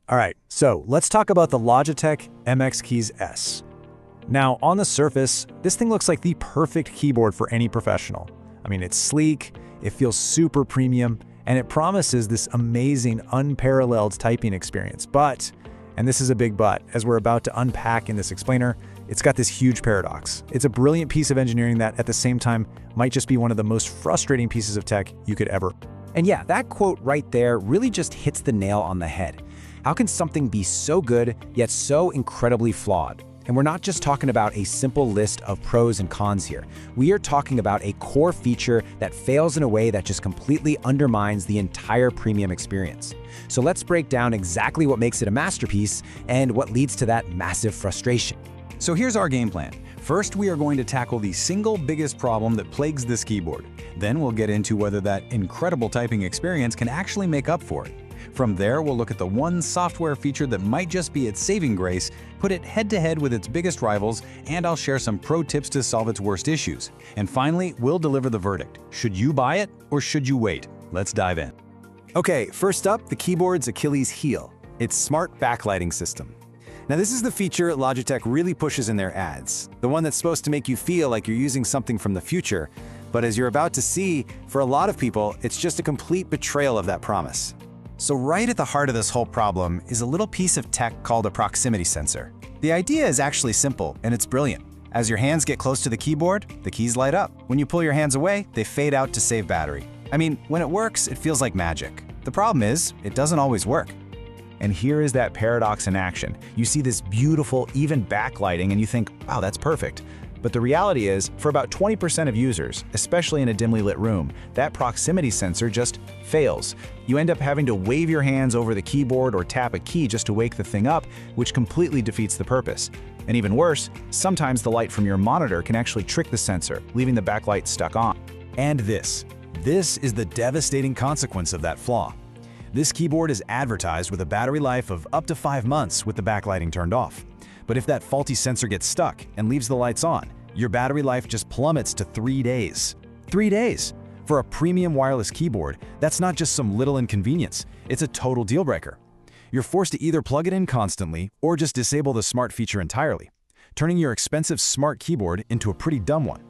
All right, so let's talk about the Logitech MX Keys S. Now, on the surface, this thing looks like the perfect keyboard for any professional. I mean, it's sleek, it feels super premium, and it promises this amazing, unparalleled typing experience. But, and this is a big but, as we're about to unpack in this explainer, it's got this huge paradox. It's a brilliant piece of engineering that, at the same time, might just be one of the most frustrating pieces of tech you could ever. And yeah, that quote right there really just hits the nail on the head. How can something be so good, yet so incredibly flawed? And we're not just talking about a simple list of pros and cons here. We are talking about a core feature that fails in a way that just completely undermines the entire premium experience. So let's break down exactly what makes it a masterpiece and what leads to that massive frustration. So here's our game plan. First, we are going to tackle the single biggest problem that plagues this keyboard. Then we'll get into whether that incredible typing experience can actually make up for it. From there, we'll look at the one software feature that might just be its saving grace, put it head-to-head with its biggest rivals, and I'll share some pro tips to solve its worst issues. And finally, we'll deliver the verdict. Should you buy it, or should you wait? Let's dive in. Okay, first up, the keyboard's Achilles heel, its smart backlighting system. Now, this is the feature Logitech really pushes in their ads, the one that's supposed to make you feel like you're using something from the future. But as you're about to see, for a lot of people, it's just a complete betrayal of that promise. So right at the heart of this whole problem is a little piece of tech called a proximity sensor. The idea is actually simple, and it's brilliant. As your hands get close to the keyboard, the keys light up. When you pull your hands away, they fade out to save battery. I mean, when it works, it feels like magic. The problem is, it doesn't always work. And here is that paradox in action. You see this beautiful, even backlighting, and you think, wow, that's perfect. But the reality is, for about 20% of users, especially in a dimly lit room, that proximity sensor just fails. You end up having to wave your hands over the keyboard or tap a key just to wake the thing up, which completely defeats the purpose. And even worse, sometimes the light from your monitor can actually trick the sensor, leaving the backlight stuck on. And this is the devastating consequence of that flaw. This keyboard is advertised with a battery life of up to 5 months with the backlighting turned off. But if that faulty sensor gets stuck and leaves the lights on, your battery life just plummets to 3 days. 3 days! For a premium wireless keyboard, that's not just some little inconvenience, it's a total deal breaker. You're forced to either plug it in constantly or just disable the smart feature entirely, turning your expensive smart keyboard into a pretty dumb one.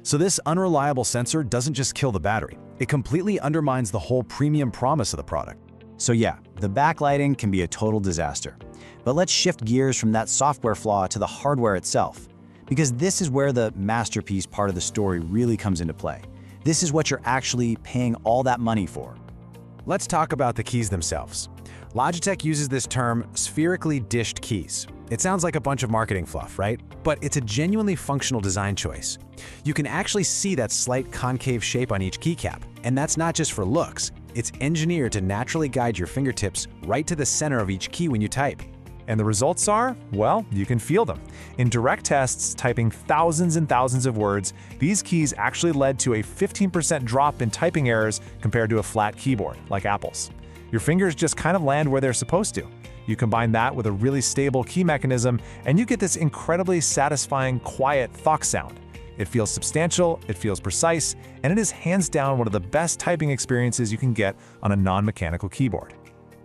So this unreliable sensor doesn't just kill the battery, it completely undermines the whole premium promise of the product. So yeah, the backlighting can be a total disaster. But let's shift gears from that software flaw to the hardware itself, because this is where the masterpiece part of the story really comes into play. This is what you're actually paying all that money for. Let's talk about the keys themselves. Logitech uses this term spherically dished keys. It sounds like a bunch of marketing fluff, right? But it's a genuinely functional design choice. You can actually see that slight concave shape on each keycap, and that's not just for looks. It's engineered to naturally guide your fingertips right to the center of each key when you type. And the results are, well, you can feel them. In direct tests, typing thousands and thousands of words, these keys actually led to a 15% drop in typing errors compared to a flat keyboard, like Apple's. Your fingers just kind of land where they're supposed to. You combine that with a really stable key mechanism, and you get this incredibly satisfying, quiet thok sound. It feels substantial, it feels precise, and it is hands down one of the best typing experiences you can get on a non-mechanical keyboard.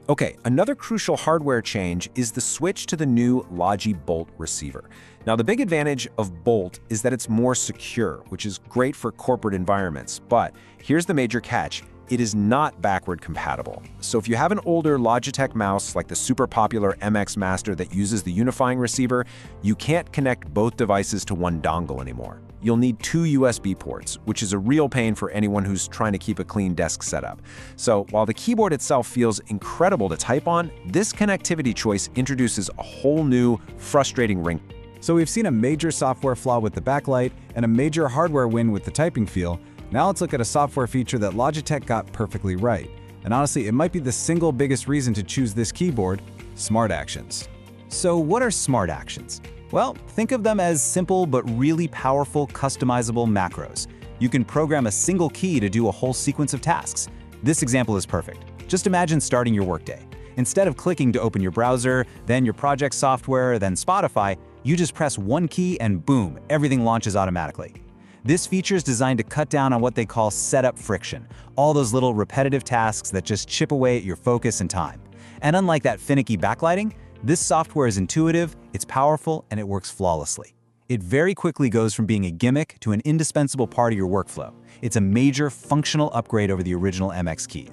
Okay, another crucial hardware change is the switch to the new Logi Bolt receiver. Now, the big advantage of Bolt is that it's more secure, which is great for corporate environments. But here's the major catch. It is not backward compatible. So if you have an older Logitech mouse like the super popular MX Master that uses the unifying receiver, you can't connect both devices to one dongle anymore. You'll need 2 USB ports, which is a real pain for anyone who's trying to keep a clean desk setup. So while the keyboard itself feels incredible to type on, this connectivity choice introduces a whole new, frustrating wrinkle. So we've seen a major software flaw with the backlight and a major hardware win with the typing feel. Now let's look at a software feature that Logitech got perfectly right. And honestly, it might be the single biggest reason to choose this keyboard: Smart Actions. So what are Smart Actions? Well, think of them as simple but really powerful customizable macros. You can program a single key to do a whole sequence of tasks. This example is perfect. Just imagine starting your workday. Instead of clicking to open your browser, then your project software, then Spotify, you just press one key and boom, everything launches automatically. This feature is designed to cut down on what they call setup friction, all those little repetitive tasks that just chip away at your focus and time. And unlike that finicky backlighting, this software is intuitive, it's powerful, and it works flawlessly. It very quickly goes from being a gimmick to an indispensable part of your workflow. It's a major functional upgrade over the original MX Keys.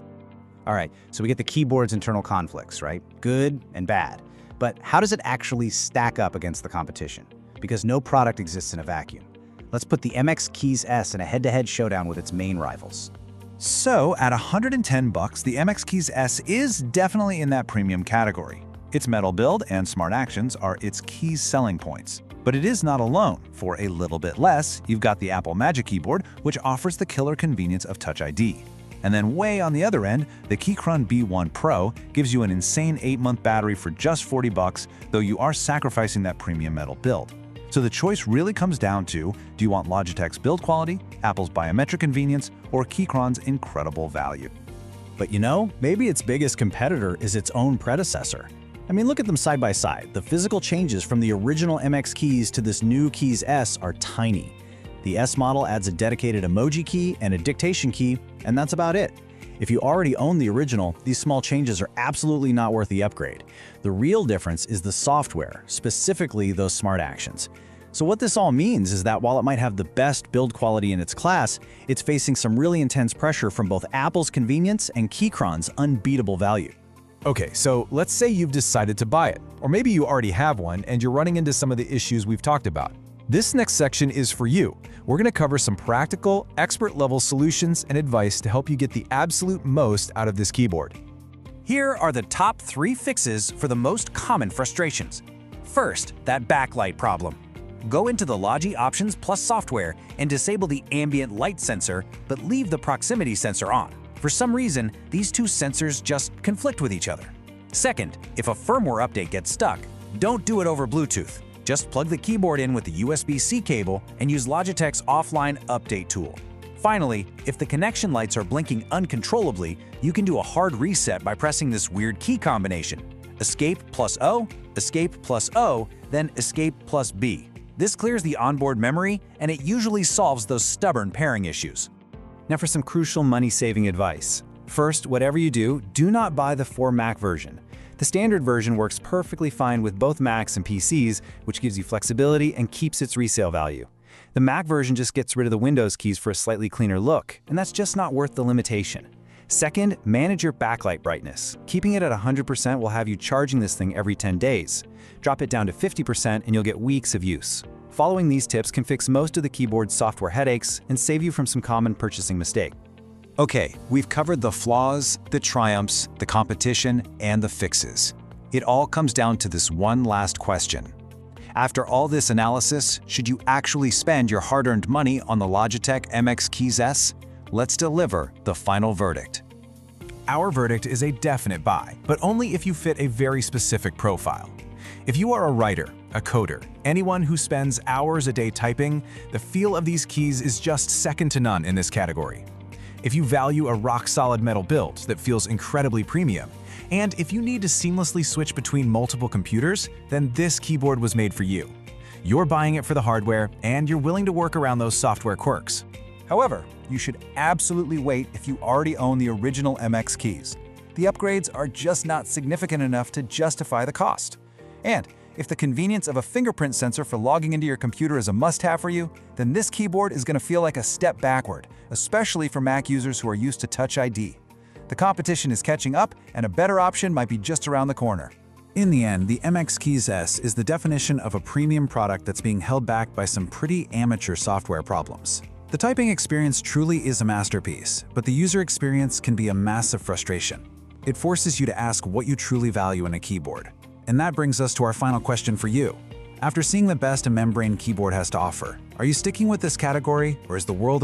All right, so we get the keyboard's internal conflicts, right? Good and bad. But how does it actually stack up against the competition? Because no product exists in a vacuum. Let's put the MX Keys S in a head-to-head showdown with its main rivals. So, at $110, the MX Keys S is definitely in that premium category. Its metal build and smart actions are its key selling points. But it is not alone. For a little bit less, you've got the Apple Magic Keyboard, which offers the killer convenience of Touch ID. And then way on the other end, the Keychron B1 Pro gives you an insane 8-month battery for just $40, though you are sacrificing that premium metal build. So the choice really comes down to, do you want Logitech's build quality, Apple's biometric convenience, or Keychron's incredible value? But you know, maybe its biggest competitor is its own predecessor. I mean, look at them side by side. The physical changes from the original MX Keys to this new Keys S are tiny. The S model adds a dedicated emoji key and a dictation key, and that's about it. If you already own the original, these small changes are absolutely not worth the upgrade. The real difference is the software, specifically those smart actions. So what this all means is that while it might have the best build quality in its class, it's facing some really intense pressure from both Apple's convenience and Keychron's unbeatable value. Okay, so let's say you've decided to buy it, or maybe you already have one and you're running into some of the issues we've talked about. This next section is for you. We're going to cover some practical, expert-level solutions and advice to help you get the absolute most out of this keyboard. Here are the top 3 fixes for the most common frustrations. First, that backlight problem. Go into the Logi Options Plus software and disable the ambient light sensor, but leave the proximity sensor on. For some reason, these two sensors just conflict with each other. Second, if a firmware update gets stuck, don't do it over Bluetooth. Just plug the keyboard in with the USB-C cable and use Logitech's offline update tool. Finally, if the connection lights are blinking uncontrollably, you can do a hard reset by pressing this weird key combination: Escape plus O, Escape plus O, then Escape plus B. This clears the onboard memory, and it usually solves those stubborn pairing issues. Now for some crucial money-saving advice. First, whatever you do, do not buy the 4 Mac version. The standard version works perfectly fine with both Macs and PCs, which gives you flexibility and keeps its resale value. The Mac version just gets rid of the Windows keys for a slightly cleaner look, and that's just not worth the limitation. Second, manage your backlight brightness. Keeping it at 100% will have you charging this thing every 10 days. Drop it down to 50% and you'll get weeks of use. Following these tips can fix most of the keyboard's software headaches and save you from some common purchasing mistakes. Okay, we've covered the flaws, the triumphs, the competition, and the fixes. It all comes down to this one last question. After all this analysis, should you actually spend your hard-earned money on the Logitech MX Keys S? Let's deliver the final verdict. Our verdict is a definite buy, but only if you fit a very specific profile. If you are a writer, a coder, anyone who spends hours a day typing, the feel of these keys is just second to none in this category. If you value a rock-solid metal build that feels incredibly premium, and if you need to seamlessly switch between multiple computers, then this keyboard was made for you. You're buying it for the hardware, and you're willing to work around those software quirks. However, you should absolutely wait if you already own the original MX Keys. The upgrades are just not significant enough to justify the cost. And if the convenience of a fingerprint sensor for logging into your computer is a must-have for you, then this keyboard is going to feel like a step backward, especially for Mac users who are used to Touch ID. The competition is catching up, and a better option might be just around the corner. In the end, the MX Keys S is the definition of a premium product that's being held back by some pretty amateur software problems. The typing experience truly is a masterpiece, but the user experience can be a massive frustration. It forces you to ask what you truly value in a keyboard. And that brings us to our final question for you. After seeing the best a membrane keyboard has to offer, are you sticking with this category, or is the world of